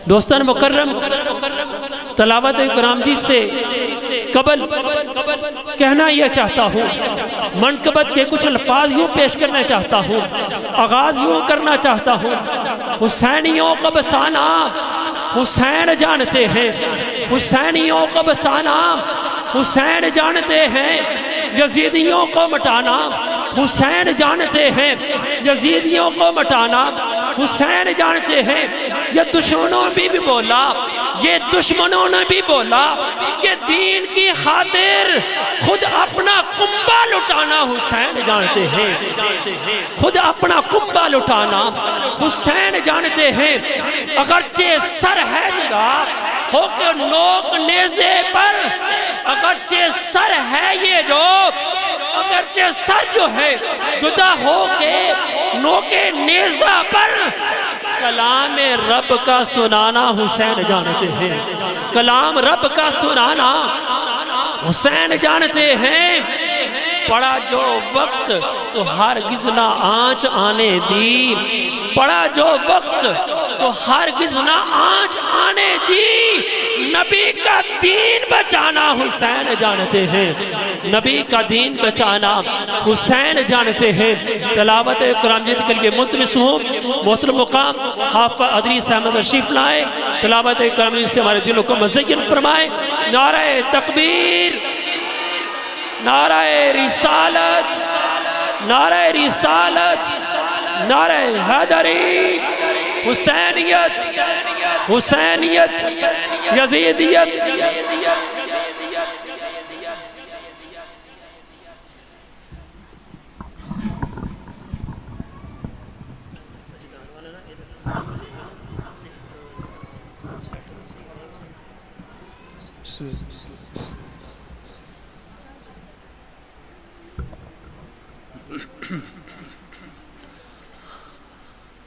دوستان مکرم، تلاوت کرام جی سے قبل کہنا یہ چاہتا ہوں، منقبت کے کچھ الفاظ یوں پیش کرنا چاہتا ہوں، آغاز یوں کرنا چاہتا ہوں۔ حسینیوں کا بسانہ حسین جانتے ہیں، حسینیوں کا بسانہ حسین جانتے ہیں، یزیدیوں کو مٹانا حسین جانتے ہیں، یزیدیوں کو مٹانا حسین جانتے ہیں۔ یہ دشمنوں بھی بولا، یہ دشمنوں نے بھی بولا کہ دین کی خاطر خود اپنا قنبہ لٹانا حسین جانتے ہیں، خود اپنا قنبہ لٹانا حسین جانتے ہیں۔ اگرچہ سر ہے جدا ہو کے نوک نیزے پر، اگرچہ سر ہے یہ جو، اگرچہ سر جو ہے جدا ہو کے نوک نیزہ پر، کلام رب کا سنانا حسین جانتے ہیں، کلام رب کا سنانا حسین جانتے ہیں۔ پڑا جو وقت تو ہرگز نہ آنچ آنے دی، پڑا جو وقت تو ہرگز نہ آنچ آنے دی، نبی کا دین بچانا حسین جانتے ہیں، نبی کا دین بچانا حسین جانتے ہیں۔ تلاوت قرآن جد کے لیے ملتمس ہوں، محترم مقام حافظ ادریس احمد تشریف لائے، تلاوت قرآن جد سے ہمارے دلوں کو مزین فرمائے۔ نعرہ تکبیر، نعرہ رسالت، نعرہ رسالت، نعرہ حیدری، حسینیت، حسینیت، یزیدیت۔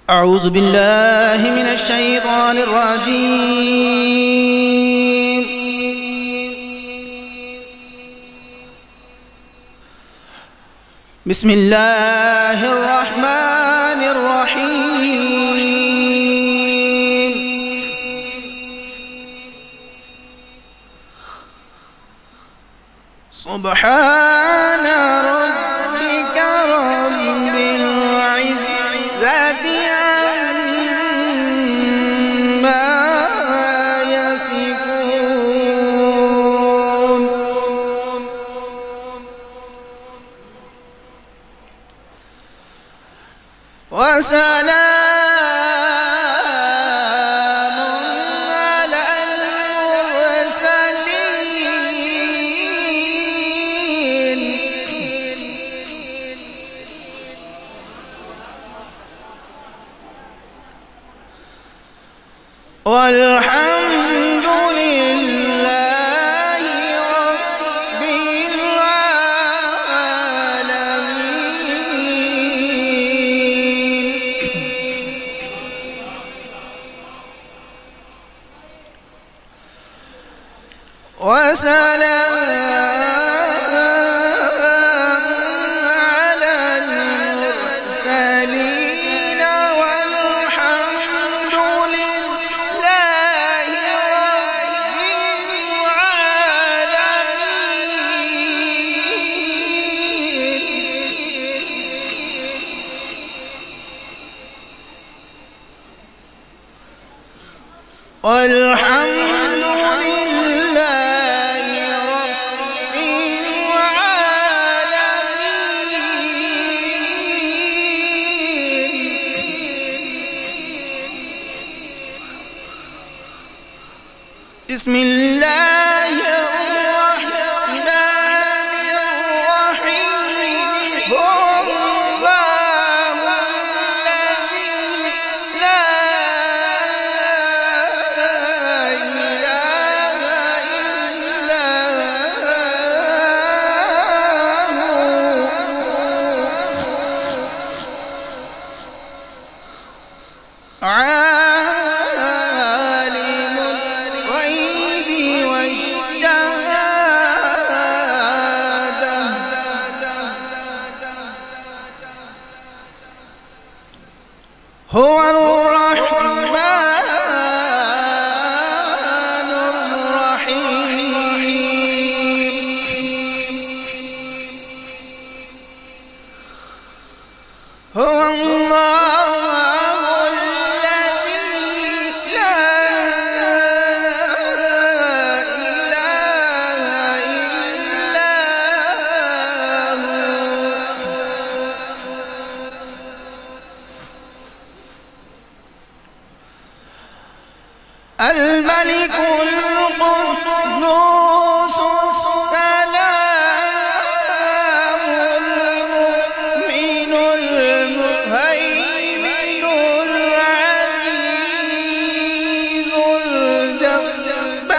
اعوذ باللہ من الشیطان الرجیم، بسم اللہ الرحمن الرحیم۔ سبحان ربک رب العزت عما یصفون، وسلام على المرسلين، والحمد لله رب العالمين، وسلام على المرسلين، والحمد لله رب العالمين، والحمد لله رب العالمين۔ بسم الله الرحمن الرحيم، هو الله الذي لا إله إلا هو، عالم الغيب الملك القدوس السلام المؤمن المهيمن العزيز الجبار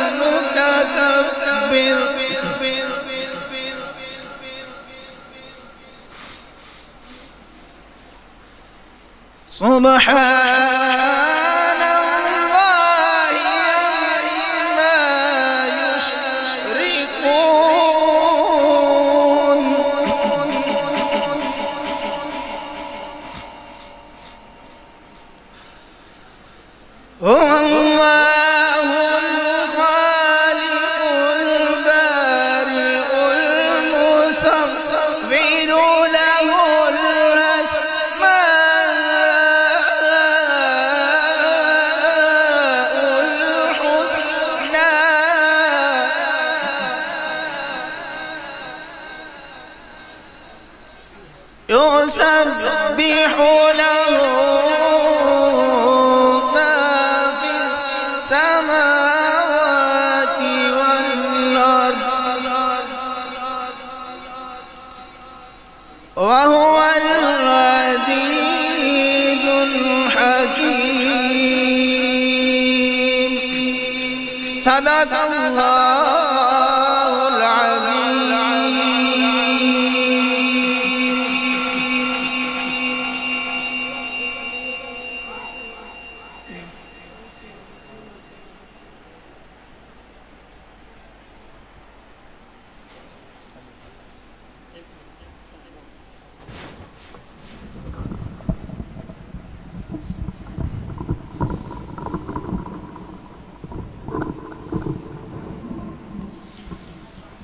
المتكبر سبحان الله عما يشركون هو الله الخالق البارئ المصور له يسبح له ما في السماوات والأرض وهو العزيز الحكيم صدق الله العظيم.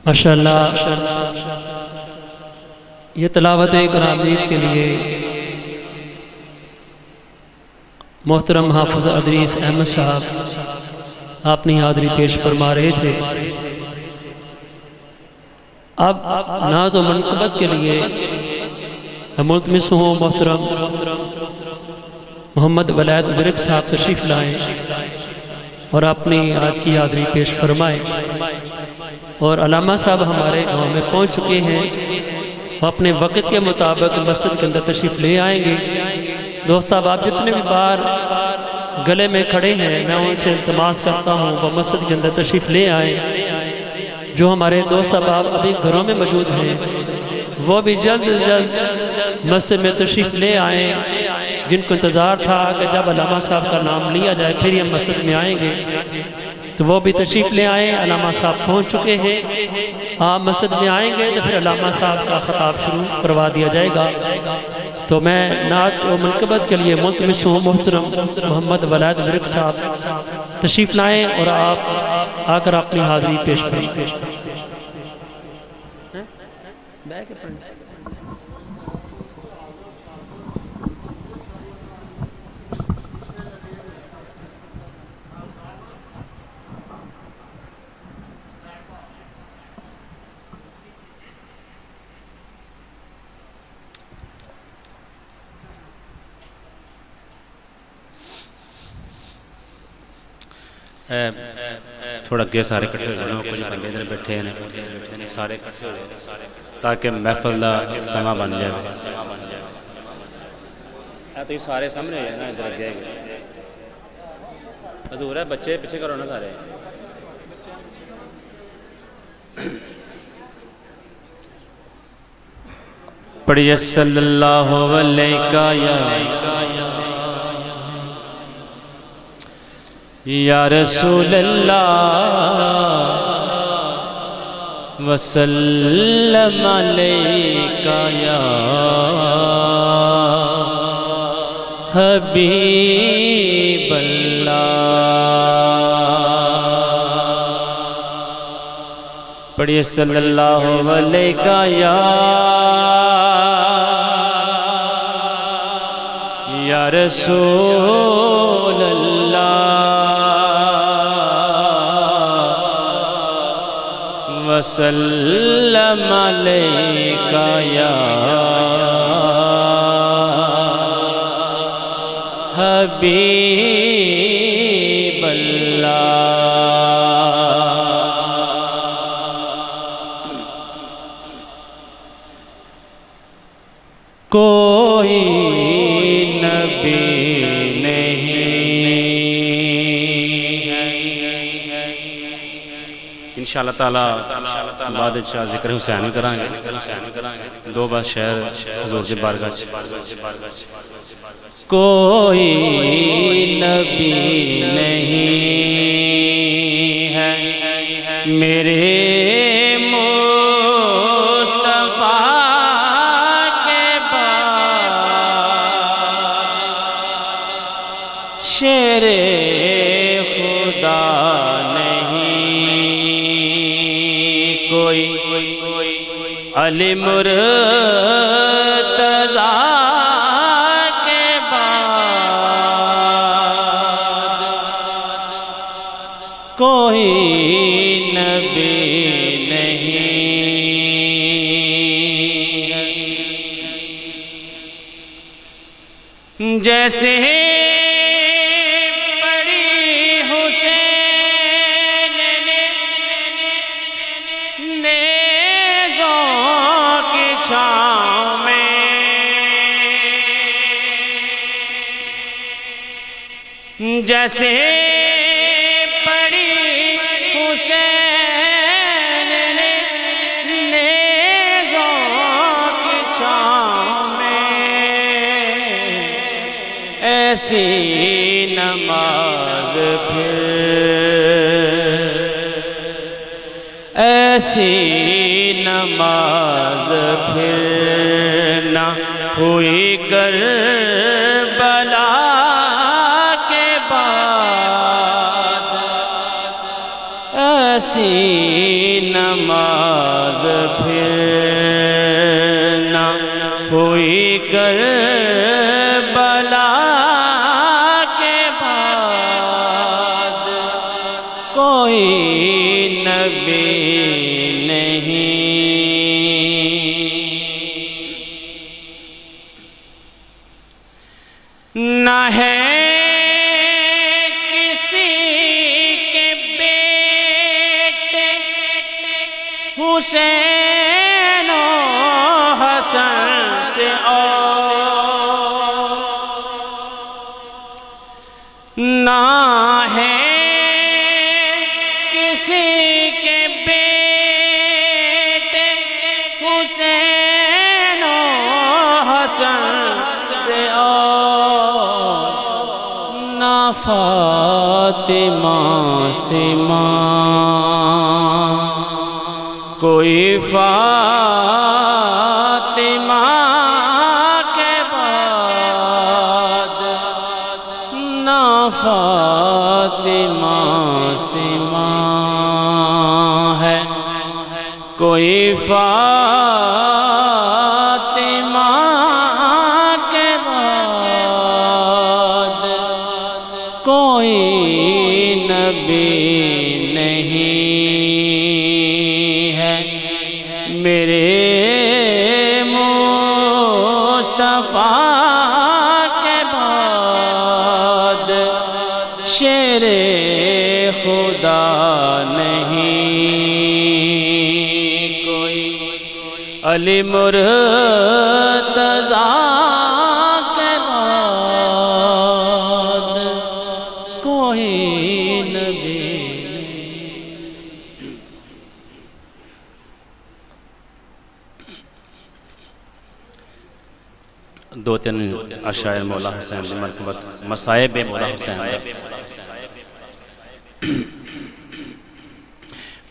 ماشاءاللہ یہ تلاوت قرآن مجید کے لیے محترم حافظ ادریس احمد صاحب اپنی حاضری پیش فرما رہے تھے. اب ناز و منقبت کے لیے ملتمس ہوں محترم محمد ولید برک صاحب تشریف لائیں اور اپنی آج کی حاضری پیش فرمائیں. اور علامہ صاحب ہمارے گاؤں میں پہنچ چکے ہیں، وہ اپنے وقت کے مطابق مسجد کے اندر تشریف لے آئیں گے. دوست اب آپ جتنے بھی بار گلے میں کھڑے ہیں میں ان سے التماس کرتا ہوں وہ مسجد کے اندر تشریف لے آئیں. جو ہمارے دوست اب ابھی گھروں میں موجود ہیں وہ بھی جلد از جلد مسجد میں تشریف لے آئیں. جن کو انتظار تھا کہ جب علامہ صاحب کا نام لیا جائے پھر یہ مسجد میں آئیں گے تو وہ بھی تشریف لے آئیں. علامہ صاحب پہنچ چکے ہیں، آپ مسجد میں آئیں گے تو پھر علامہ صاحب کا خطاب شروع کروا دیا جائے گا. تو میں نعت و منقبت کے لیے ملتمس ہوں محترم محمد ولید برک صاحب تشریف لائیں اور آپ آ کر اپنی حاضری پیش کریں. تھوڑا اگے سارے کٹھے ہو جانا، کچھ بندے ادھر بیٹھے ہیں سارے کٹھے ہو جائے تاکہ محفل دا سما بن جائے. تو یہ سارے سامنے ہیں نا ادھر اگے حضور ہے، بچے پیچھے کرو نا سارے. پڑھیے صلی اللہ علیہ یا رسول اللہ وسلم علیکہ یا حبیب اللہ. پڑھیے صلی اللہ علیہ یا رسول اللہ وسلم علیکہ یا حبیب اللہ کوئی نبی انشاءاللہ تعالی بعد اچھا ذکر حسین کریں گے دو بار شہر حضور دی بارگاہ کوئی نبی نہیں ہے میرے مصطفیٰ کے بعد شیر خدا علی مرتضیٰ کے بعد کوئی نبی نہیں جیسے جیسے پڑی حسین نے نیزوں کی چھاؤں میں ایسی نماز پھر ایسی نماز پھر نہ ہوئی کربلا ایسی نماز پھر نہ ہوئی کربلا کے بعد کوئی نبی نہیں نہ ہے حسین و حسن سے اور نہ ہے کسی کے بیٹے حسین و حسن سے اور نہ فاطمہ سے کوئی فاطمہ کے بعد نہ فاطمہ سے ماں ہے کوئی فاطمہ کے بعد کوئی نبی میرے مصطفیٰ کے بعد شیر خدا نہیں کوئی علی مرتضیٰ کے بعد کوئی نبی دو تین اشعار مولا حسین دی مرتبت مصائب مولا حسین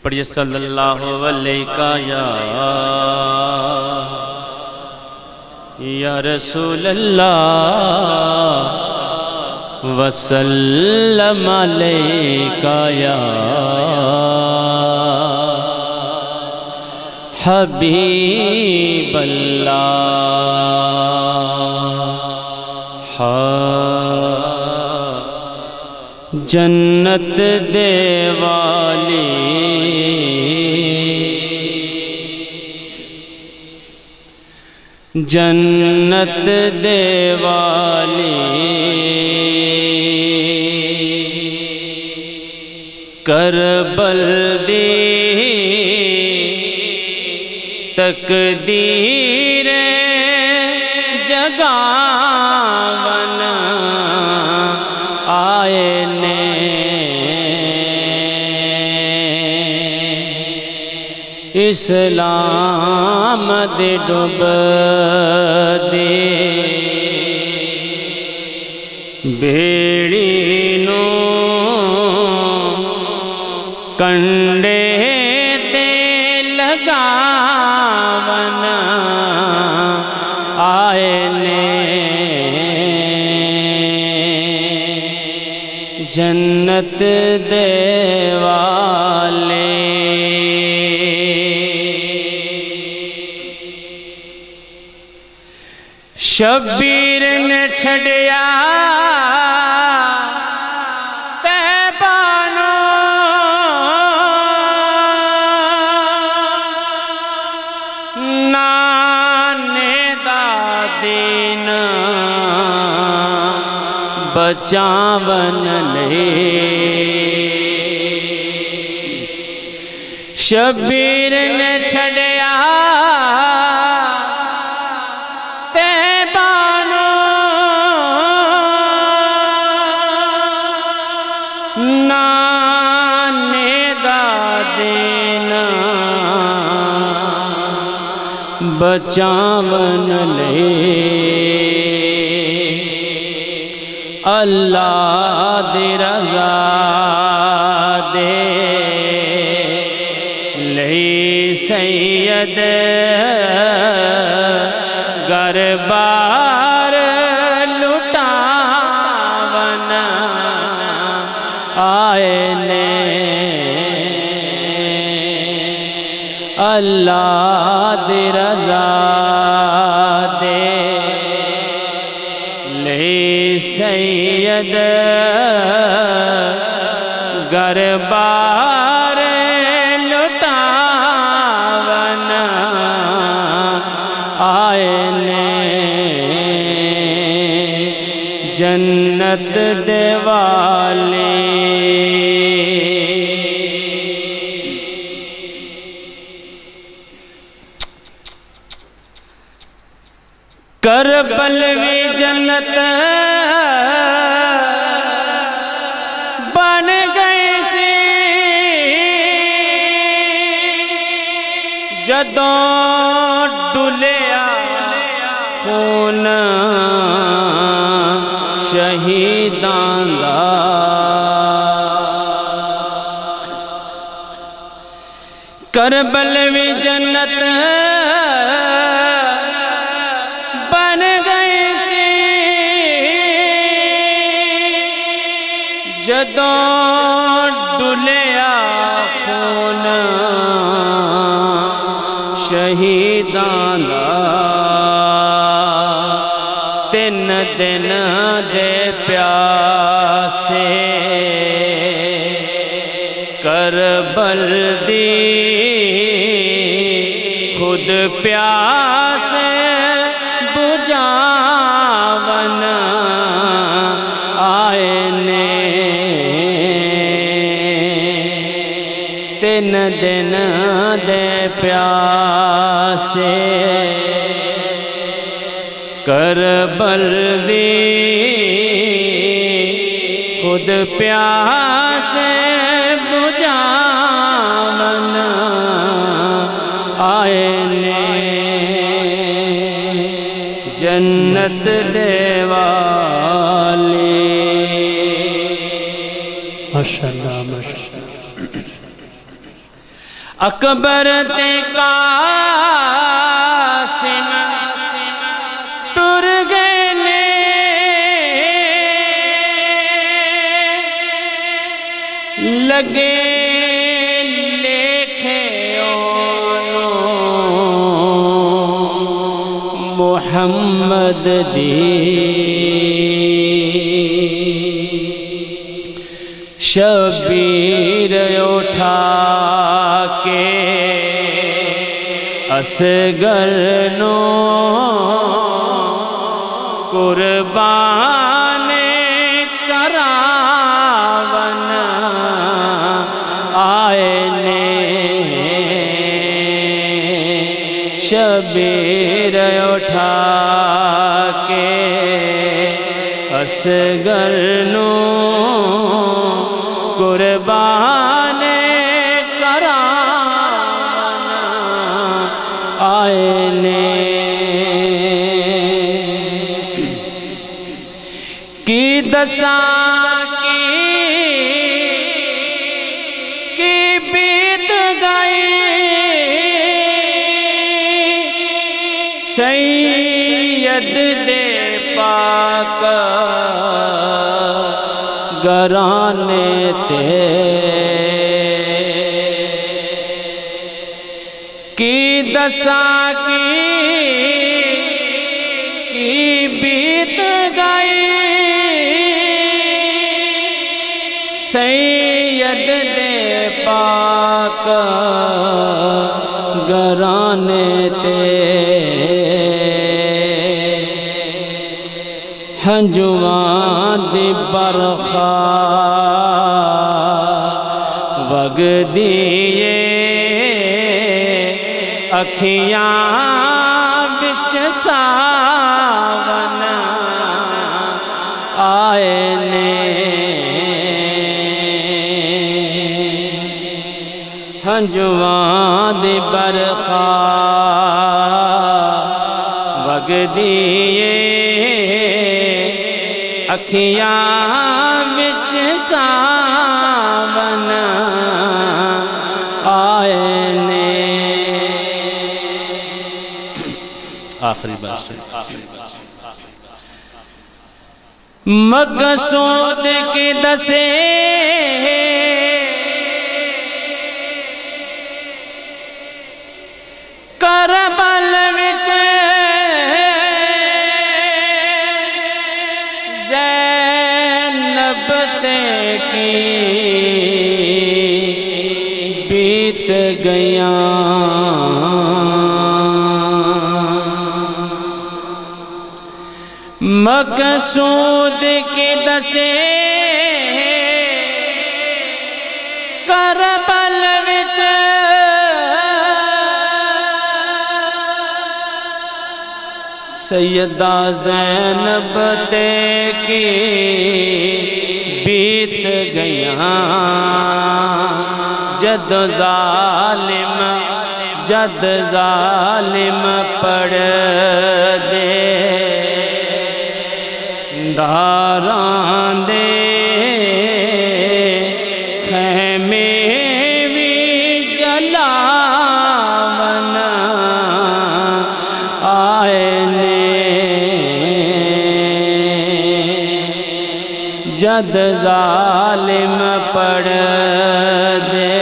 پڑھئے صلی اللہ علیہ یا رسول اللہ وسلم علیہ یا حبیب اللہ جنت دے والی جنت دے والی کربل دی تقدیر جگاون آئے نے اسلام دے ڈب دے بیڑی نو کنڈے تے لگاون آئے نے جنت دے والے شبیر نے چھڑیا تیبانو نانے دا دین بچاون لے شبیر نے چھڑیا بچاون لے اللہ دی رضا دے لئی سید گر بار لٹاون آئے نے اللہ دی رضا دے لئی سید گر بار لٹاون آئے نے جنت دے والے کربل بھی جنت بن گئی سی جدوں ڈلیا خون شہیداں دا کربل بھی جنت بن گئی سی جدوں ڈلیا خون شہیداں دا تین دن دے پیاسے کربل دی خود پیاس بجاون آئے نے تین دن دے پیاسے کربل دی خود پیاس بجاون آئے نے جنت دے والے ماشاءاللہ ماشاءاللہ اکبر تے قاسم ٹر گئے نے لگے لکھے محمد دی شبیر اٹھا کے اصغر نو قربان کراون شبیر اٹھا کے اصغر نو قربان کرانا آئے نے کی دساں کی بیت گئی سید دے پاک گرانے تے کی دساں کی بیت گئی سید دے پاک گرانے تے ہنجواں دی برخا وگ دیئے اکھیاں بچ ساون آئے نے ہنجواں دی برخا وگ دیئے اکھیاں وچ ساون آئے نے آخری بات مقصود کے دسے کربل وچ زینب تے کی بیت گیاں مقصود کے دسے کربل وچ سیدہ زینب تے کی بیت گیاں جد ظالم پڑ دے داران دے خیمے وی جلاون آئے نے جد ظالم پڑ دے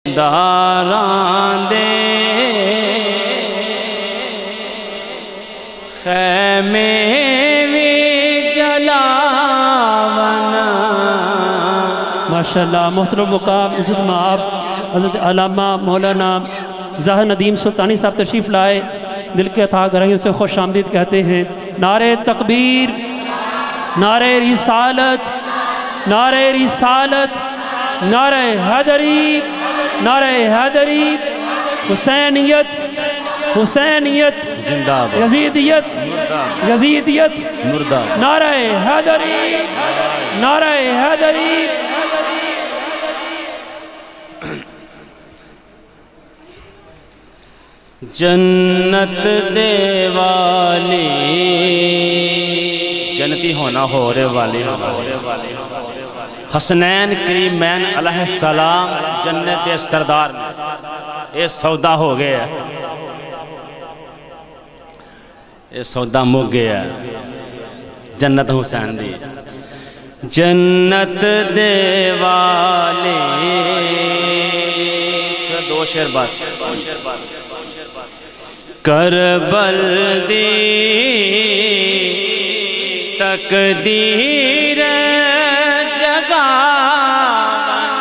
داران دے خیمے وی جلاون ماشاءاللہ محترم مقام عزت مآب حضرت علامہ مولانا ظاہر ندیم سلطانی صاحب تشریف لائے دل کے اتھا گرہیوں سے خوش آمدید کہتے ہیں نعرہ تکبیر نعرہ رسالت نعرہ رسالت نعرہ حیدری نعرہ حیدری حسینیت حسینیت زندہ یزیدیت یزیدیت مردہ نعرہ حیدری نعرہ حیدری جنت دے والی جنتی ہونا ہو رہے والی حسنین کریمین علیہ السلام جنت سردار میں یہ سودا ہو گیا یہ سودا مک گیا جنت حسین دی جنت دے والی دو شعر بات کربل دی تقدیر جگاون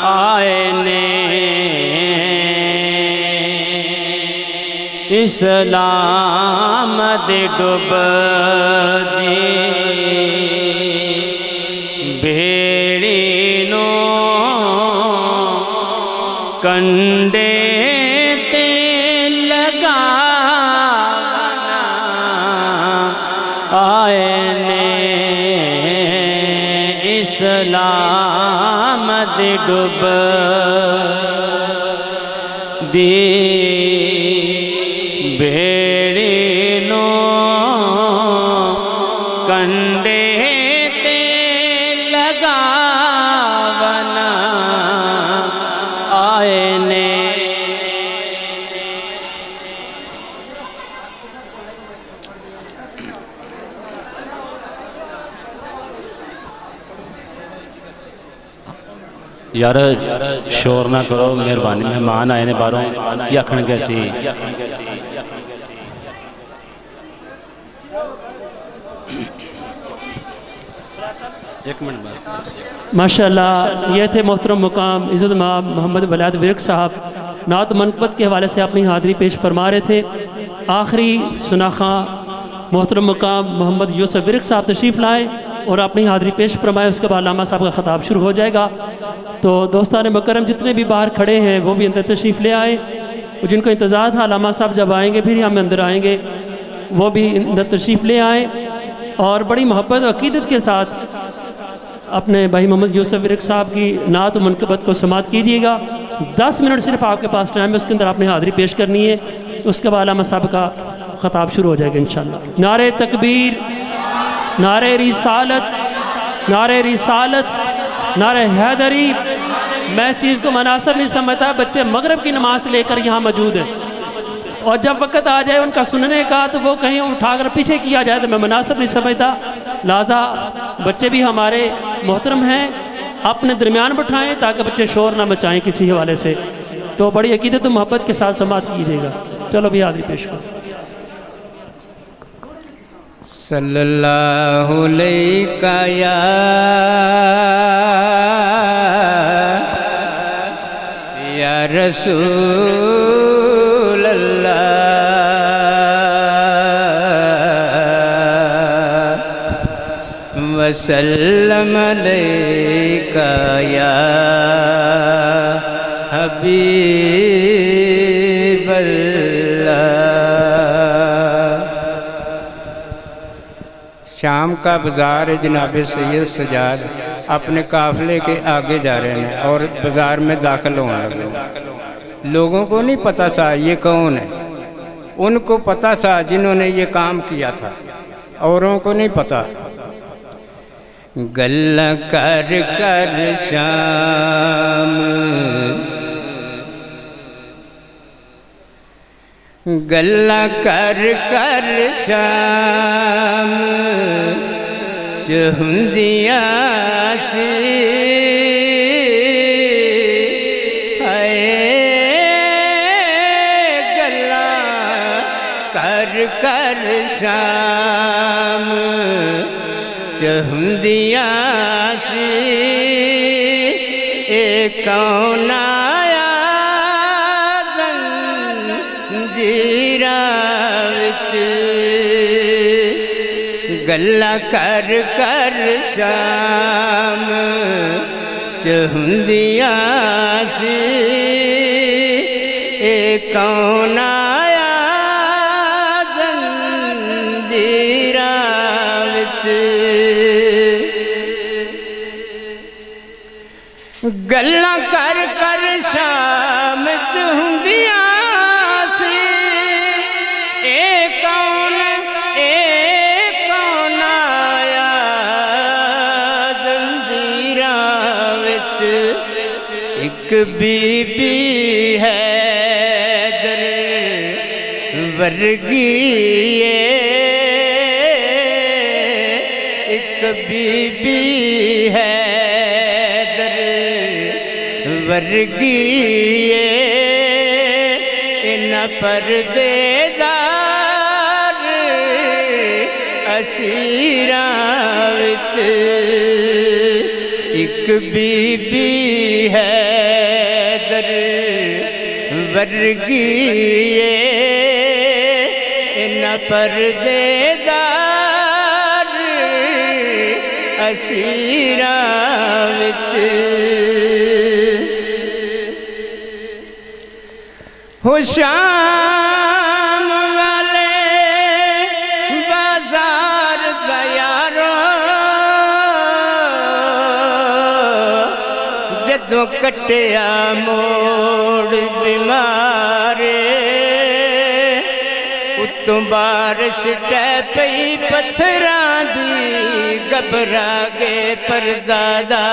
آئے نے اسلام دے ڈوب دی بیڑی نو کن آئینے اسلام دی ڈب دی بیڑی نو کنڈے تے لگاونا آئینے یار شور نہ کرو مہربانی مہمان آئے نے باروں کی آکھن کیسی ایک منٹ بس ماشاءاللہ یہ تھے محترم مقام عزت مآب محمد ولید ورک صاحب نعت منقبت کے حوالے سے اپنی حاضری پیش فرما رہے تھے آخری سناخاں محترم مقام محمد یوسف ورک صاحب تشریف لائے اور اپنی حاضری پیش فرمائے اس کے بعد علامہ صاحب کا خطاب شروع ہو جائے گا تو دوستان مکرم جتنے بھی باہر کھڑے ہیں وہ بھی اندر تشریف لے آئے جن کو انتظار تھا علامہ صاحب جب آئیں گے پھر ہم اندر آئیں گے وہ بھی اندر تشریف لے آئے اور بڑی محبت و عقیدت کے ساتھ اپنے بھائی محمد یوسف ورک صاحب کی نعت و منقبت کو سماعت کیجیے گا 10 منٹ صرف آپ کے پاس ٹائم ہے اس کے اندر آپ نے حاضری پیش کرنی ہے اس کے بعد علامہ صاحب کا خطاب شروع ہو جائے گا انشاءاللہ نعرہ تکبیر نعرہ رسالت نعرہ رسالت نعرہ حیدری میں اس چیز کو مناسب نہیں سمجھتا بچے مغرب کی نماز لے کر یہاں موجود ہیں اور جب وقت آ جائے ان کا سننے کا تو وہ کہیں اٹھا کر پیچھے کیا جائے تو میں مناسب نہیں سمجھتا لہٰذا بچے بھی ہمارے محترم ہیں اپنے درمیان بٹھائیں تاکہ بچے شور نہ مچائیں کسی حوالے سے تو بڑی عقیدت و محبت کے ساتھ سماعت کیجیے گا چلو بھی حاضری پیش کرو صلی اللہ علیہ یا رسول اللہ وسلم علیہ یا حبیب اللہ شام کا بازار جناب سید سجاد اپنے قافلے کے آگے جا رہے ہیں اور بازار میں داخل ہونے لگے لوگوں کو نہیں پتا تھا یہ کون ہے ان کو پتا تھا جنہوں نے یہ کام کیا تھا اوروں کو نہیں پتا گلہ کر کر شام گلہ کر کر شام جو ہندیاں سی گلہ کر کر شام جو ہندیاں سی ایک کون آیا گلہ کر کر شام جو ہندیاں سی ایک کون آیا زنجیراں وچ گلہ کر کر شام جو ہندیاں بی بی حیدر ورگی ایک بی بی حیدر ورگی ان پردے دار اسیراں وچ ایک بی بی حیدر ورگی ان پردے دار اسیراں وچ ہو شام والے بازار جدوں کٹیا موڑ بیمارے اتوں بارش ٹہ پئی پتھراں دی گھبرا گئے پردادار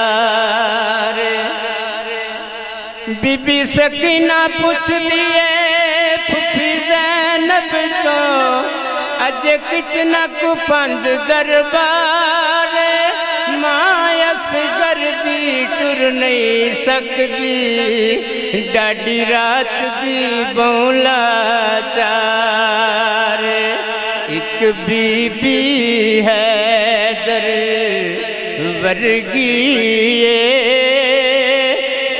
بی بی سکینہ پوچھ دیئے پھپھی زینب تو اج کتنا کو پند دربار ماں اصغر دی ٹر نہیں سکدی ڈاڈی رات دی بولا چار ایک بی بی حیدر ورگی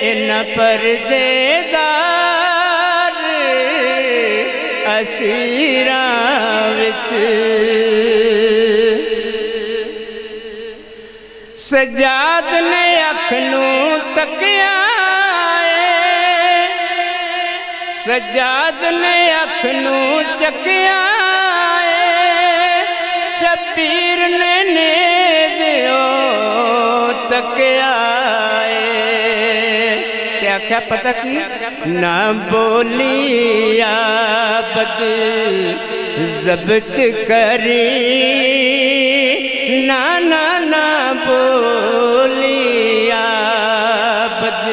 ان پردے دار اسیراں وچ سجاد نے اکھنوں تکیا سجاد نے اکھنوں چکیا شبیر نے نیزیوں تکیا کیا کیا پتہ کی نہ بولی آبد ضبط کری نہ بولی آبد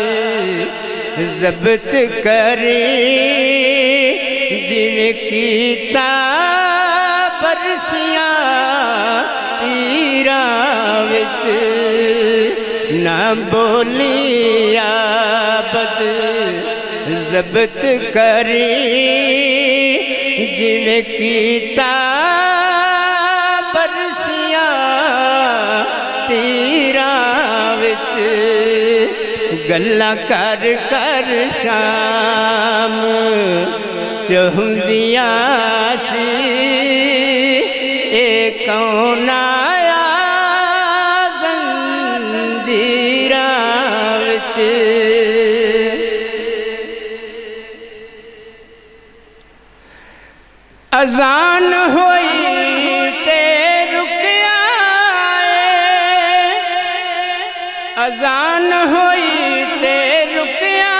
ضبط کری جن کیتا برسیاں تیراں وچ نہ بولی آبد ضبط کری جن کیتا برسیاں تیراں وچ گلاں کر کر شام چہندیاں سی اے کون آیا زنجیراں وچ اذان ہوئی تے رکیا اذان ہوئی تے رکیا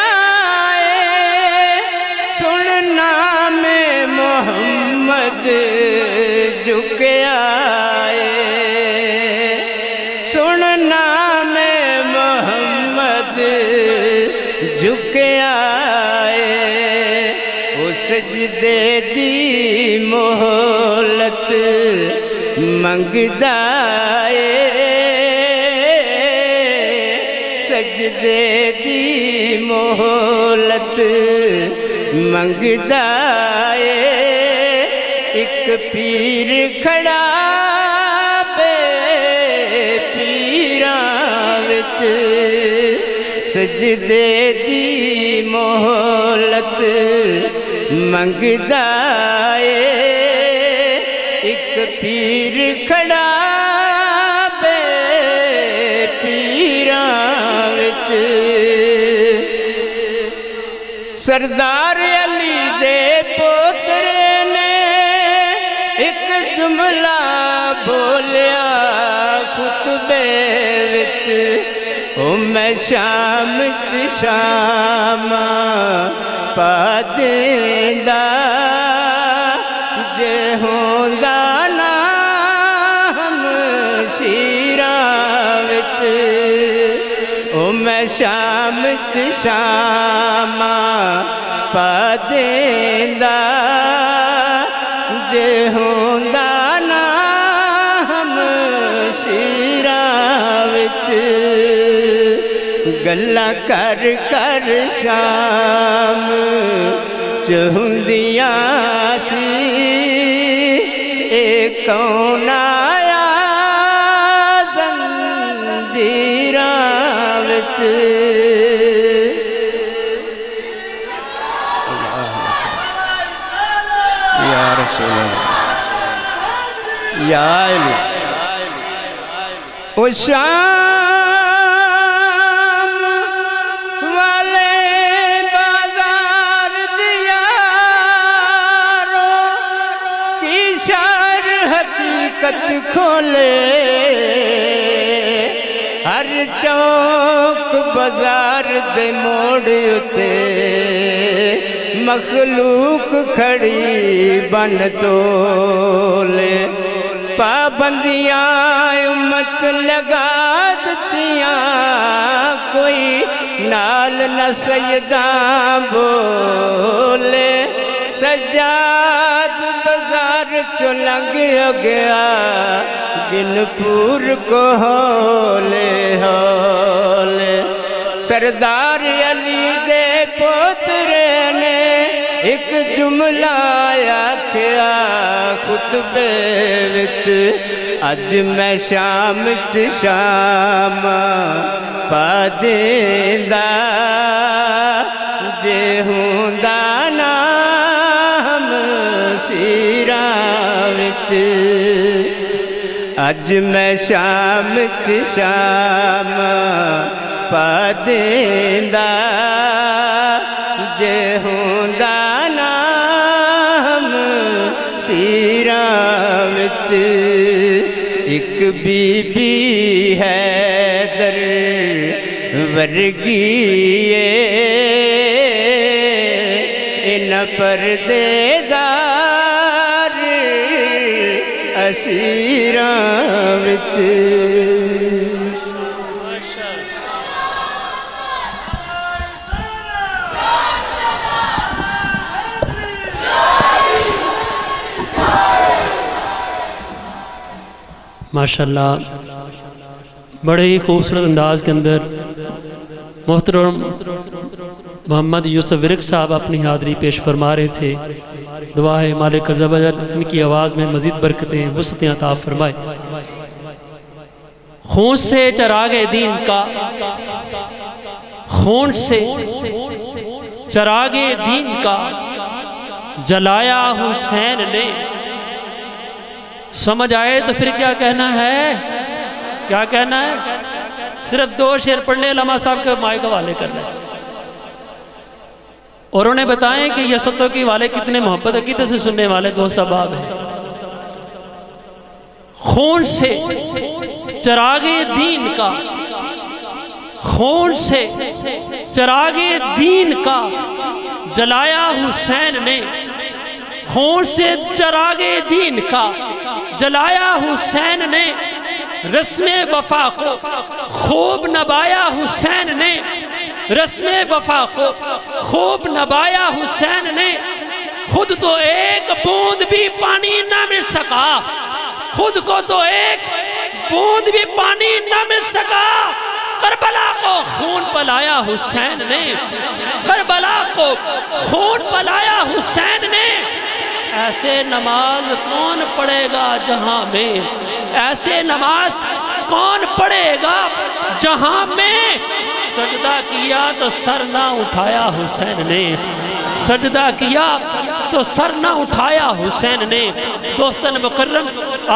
سننا میں محمد جھکیا سننا میں محمد جھکیا سجدے دی مہلت منگدا سجدے دی مہلت منگدا ایک پیر کھڑا بے پیراں وچ سجدے دی مہلت منگدا ایک پیر کھڑا بے پیراں وچ سردار علی دے پوترے نے ایک جملہ بولیا خطبے وچ او میں شام شام پا دیندا جے ہوندا نا ہمشیراں وچ او میں شام شام پا دیندا جے ہوندا نا ہمشیراں وچ گلاں کر کر شام چہندیاں سی اے کون آیا زنجیراں وچ یا رسول اللہ یا علی او شام والے بازار دیاروں کی شہر حقیقت کھولے ہر چوک بازار دے موڑ اتے مخلوق کھڑی بن تولے پابندیاں امت لگا دتیاں کوئی نال نہ سجداں بولے سجاد بازار چو لنگ گیا گن پور کو ہولے ہولے سردار علی دے پوترے نے ایک جملہ آکھیا خطبے وچ اج میں شام شام پا دیندا جے ہوندا نام سیراں وچ اج میں شام شام پا دیندا جے ہوندا نام سیراں وچ ایک بی بی حیدر ورگی ان پردے دار اسیراں وچ ماشاءاللہ بڑے ہی خوبصورت انداز کے اندر محترم محمد یوسف ورک صاحب اپنی حاضری پیش فرما رہے تھے. دعا ہے مالک عز و جل ان کی آواز میں مزید برکتیں وسعتیں عطا فرمائے. خون سے چراغ دین کا خون سے چراغ دین کا جلایا حسین نے. سمجھ آئے تو پھر کیا کہنا ہے؟ کیا کہنا ہے؟ صرف 2 شعر پڑھنے علماء صاحب کے مائک حوالے کرنا ہے اور انہیں بتائیں کہ یہ ستوں کی والے کتنے محبت عقیدت سے سننے والے 2 سباب ہیں. خون سے چراغ دین کا خون سے چراغ دین کا جلایا حسین نے. خون سے چراغ دین کا جلایا حسین نے. رسم وفا کو خوب نبایا حسین نے. رسم وفا کو خوب نبایا حسین نے. خود تو ایک بوند بھی پانی نہ مل سکا. خود کو تو ایک بوند بھی پانی نہ مل سکا. کربلا کو خون پلایا حسین نے. کربلا کو خون پلایا حسین نے. ایسے نماز کون پڑھے گا جہاں میں؟ ایسے نماز کون پڑھے گا جہاں میں؟ سجدہ کیا تو سر نہ اٹھایا حسین نے. سجدہ کیا تو سر نہ اٹھایا حسین نے. دوستان مکرم،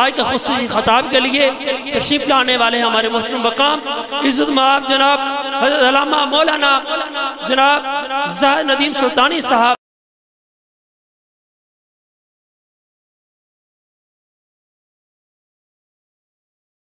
آج کے خصوصی خطاب کے لیے تشریف لانے والے ہمارے محترم مقام عزت مآب جناب حضرت علامہ مولانا جناب زاہد ندیم سلطانی صاحب